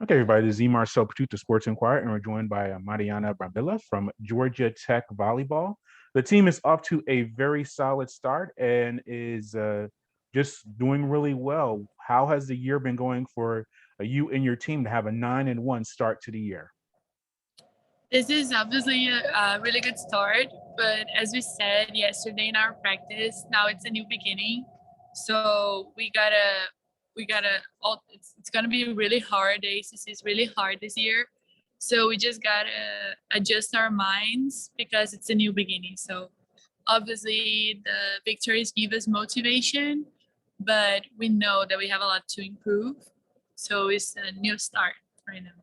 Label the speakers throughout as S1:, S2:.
S1: Okay, everybody, this is Marcel Petit, Sports Inquirer, and we're joined by Mariana Brambilla from Georgia Tech Volleyball. The team is off to a very solid start and is just doing really well. How has the year been going for you and your team to have a 9-1 start to the year?
S2: This is obviously a really good start, but as we said yesterday in our practice, now it's a new beginning. So we gotta all it's gonna be really hard. The ACC is really hard this year. So we just gotta adjust our minds because it's a new beginning. So obviously the victories give us motivation, but we know that we have a lot to improve. So it's a new start right now.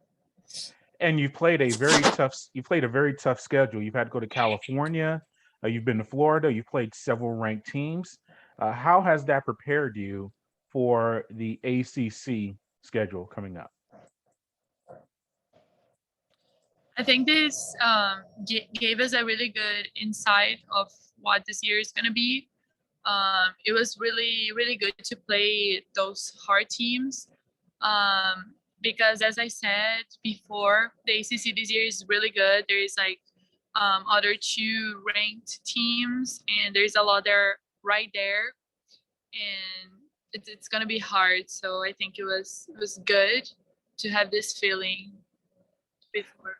S1: And you've played a very tough schedule. You've had to go to California, you've been to Florida, you've played several ranked teams. How has that prepared you for the ACC schedule coming up?
S2: I think this gave us a really good insight of what this year is going to be. It was really, really good to play those hard teams because, as I said before, the ACC this year is really good. There is like other two ranked teams, and there's a lot there right there, and it's going to be hard. So I think it was good to have this feeling before.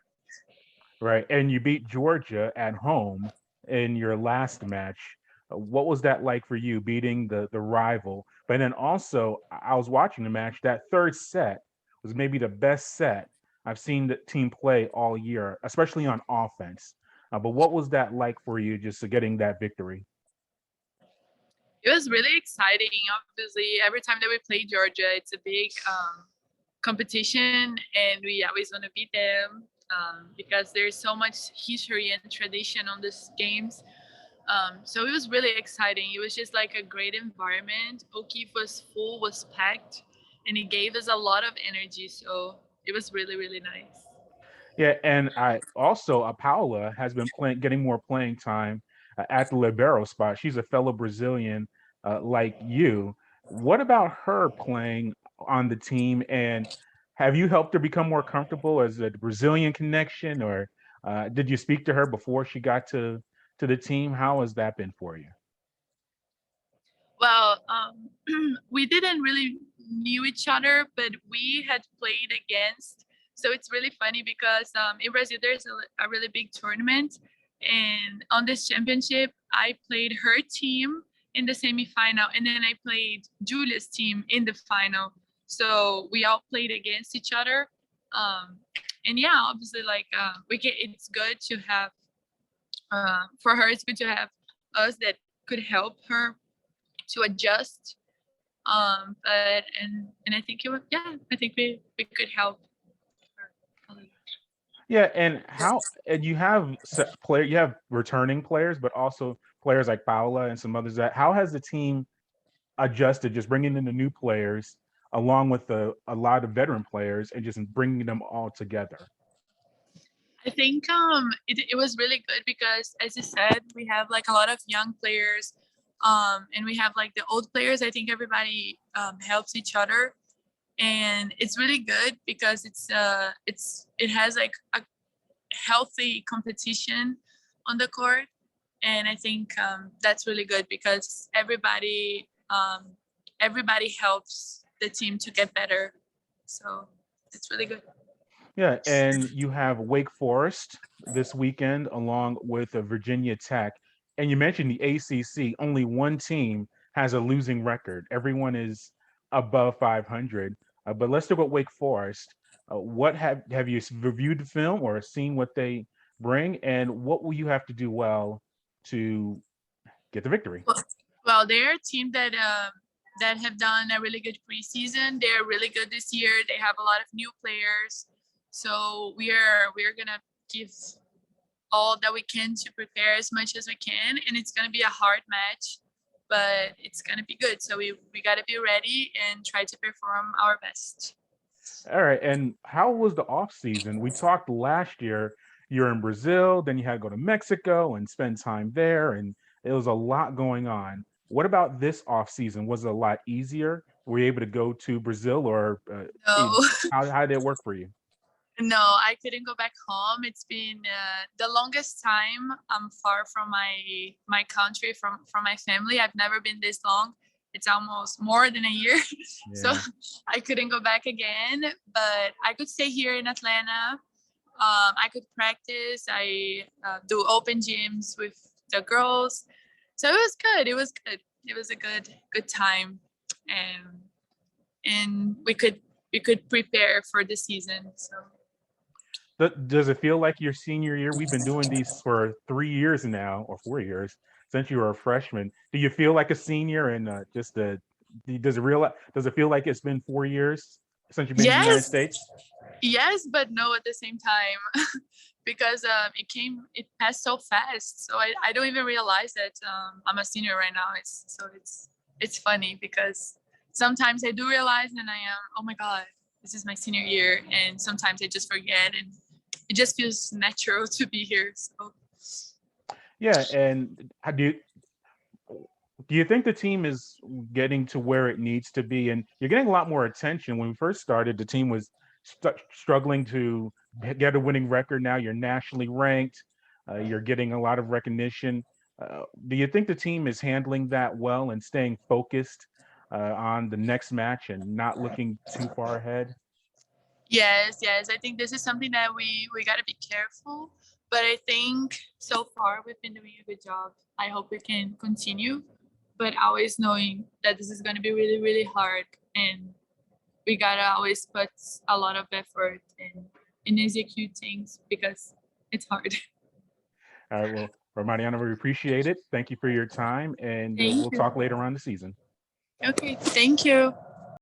S1: Right. And you beat Georgia at home in your last match. What was that like for you beating the rival? But then also, I was watching the match. That third set was maybe the best set I've seen the team play all year, especially on offense. But what was that like for you just getting that victory?
S2: It was really exciting. Obviously, every time that we play Georgia, it's a big competition, and we always want to beat them because there's so much history and tradition on these games. So it was really exciting. It was just like a great environment. O'Keefe was full, was packed, and it gave us a lot of energy. So it was really, really nice.
S1: Yeah, and I also Paola has been getting more playing time at the libero spot. She's a fellow Brazilian like you. What about her playing on the team? And have you helped her become more comfortable as a Brazilian connection, or did you speak to her before she got to the team? How has that been for you?
S2: Well, we didn't really knew each other, but we had played against. So it's really funny because in Brazil there's a really big tournament, and on this championship I played her team in the semifinal, and then I played Julia's team in the final. So we all played against each other, um, and yeah, obviously like we can. It's good to have for her. It's good to have us that could help her to adjust. But I think it would, yeah, I think we could help her a little.
S1: Yeah, and how and you have returning players, but also players like Paola and some others. That how has the team adjusted, just bringing in the new players along with a lot of veteran players and just bringing them all together?
S2: I think it was really good because as you said, we have like a lot of young players, and we have like the old players. I think everybody helps each other, and it's really good because it has like a healthy competition on the court, and I think that's really good because everybody helps the team to get better. So it's really good.
S1: Yeah, and you have Wake Forest this weekend along with Virginia Tech. And you mentioned the ACC. Only one team has a losing record. Everyone is above 500. But let's talk about Wake Forest. What have you reviewed the film or seen what they bring, and what will you have to do well to get the victory?
S2: Well, they're a team that have done a really good preseason. They're really good this year. They have a lot of new players, so we're gonna give all that we can to prepare as much as we can, and it's gonna be a hard match, but it's gonna be good. So we gotta be ready and try to perform our best.
S1: All right. And how was the off season? We talked last year. You're in Brazil, then you had to go to Mexico and spend time there, and it was a lot going on. What about this off season? Was it a lot easier Were you able to go to Brazil, or
S2: No.
S1: how did it work for you?
S2: No, I couldn't go back home. It's been the longest time I'm far from my country, from my family. I've never been this long. It's almost more than a year. So
S1: Yeah.
S2: I couldn't go back again, but I could stay here in Atlanta. I could practice. I do open gyms with the girls. So it was good. It was good. It was a good time, and we could prepare for the season. So
S1: Does it feel like your senior year? We've been doing these for 3 years now, or 4 years since you were a freshman. Do you feel like a senior? And does it feel like it's been 4 years since you've been in the United
S2: yes,
S1: States?
S2: yes, but no at the same time, because it passed so fast. So I don't even realize that I'm a senior right now. It's funny because sometimes I do realize, and I am, oh my god, this is my senior year, and sometimes I just forget, and it just feels natural to be here. So
S1: Yeah, and do you think the team is getting to where it needs to be? And you're getting a lot more attention. When we first started, the team was struggling to get a winning record. Now you're nationally ranked. You're getting a lot of recognition. Do you think the team is handling that well and staying focused on the next match and not looking too far ahead?
S2: yes, yes, I think this is something that we got to be careful, but I think so far we've been doing a good job. I hope we can continue, but always knowing that this is going to be really really hard, and we gotta always put a lot of effort in execute things because it's hard.
S1: All right. Well, Mariana, we appreciate it. Thank you for your time, and
S2: Thank
S1: we'll
S2: you.
S1: talk later on the season.
S2: Okay, thank you.